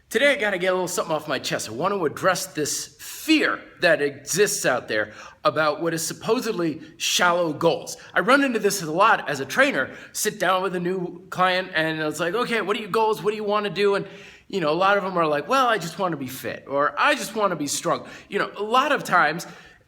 Today I got to get a little something off my chest. I want to address this fear that exists out there about what is supposedly shallow goals. I run into this a lot as a trainer, sit down with a new client and it's like, okay, what are your goals? What do you want to do? And a lot of them are like, well, I just want to be fit, or I just want to be strong. A lot of times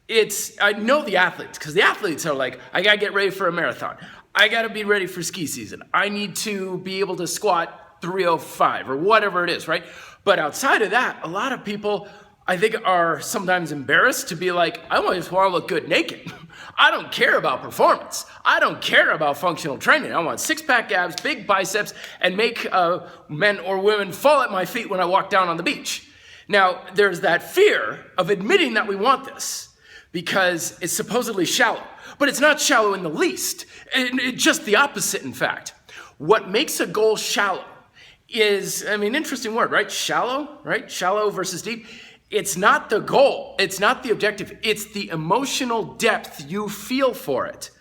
I know the athletes, because the athletes are like, I got to get ready for a marathon. I got to be ready for ski season. I need to be able to squat 305 or whatever it is, right? But outside of that, a lot of people, I think, are sometimes embarrassed to be like, I just want to look good naked. I don't care about performance. I don't care about functional training. I want six-pack abs, big biceps, and make men or women fall at my feet when I walk down on the beach. Now, there's that fear of admitting that we want this because it's supposedly shallow, but it's not shallow in the least. It's just the opposite, in fact. What makes a goal shallow is, interesting word, right? Shallow, right? Shallow versus deep. It's not the goal. It's not the objective. It's the emotional depth you feel for it.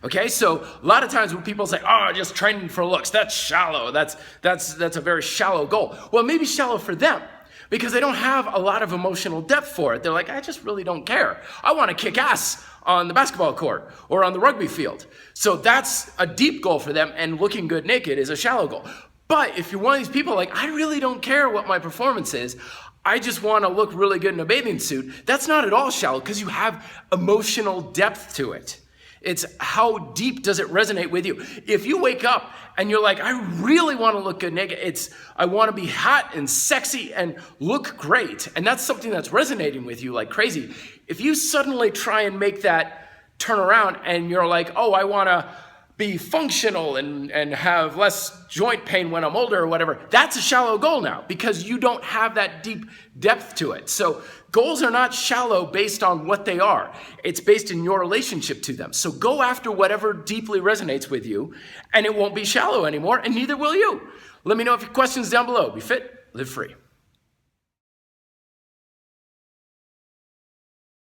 Okay, so a lot of times when people say, oh, just training for looks, that's shallow. That's a very shallow goal. Well, maybe shallow for them because they don't have a lot of emotional depth for it. They're like, I just really don't care. I want to kick ass on the basketball court or on the rugby field. So that's a deep goal for them, and looking good naked is a shallow goal. But if you're one of these people like, I really don't care what my performance is, I just want to look really good in a bathing suit, that's not at all shallow because you have emotional depth to it. It's how deep does it resonate with you. If you wake up and you're like, I really want to look good naked, I want to be hot and sexy and look great, and that's something that's resonating with you like crazy. If you suddenly try and make that turn around and you're like, oh, I want to be functional and have less joint pain when I'm older or whatever, that's a shallow goal now because you don't have that deep depth to it. So goals are not shallow based on what they are. It's based in your relationship to them. So go after whatever deeply resonates with you, and it won't be shallow anymore, and neither will you. Let me know if you have questions down below. Be fit, live free.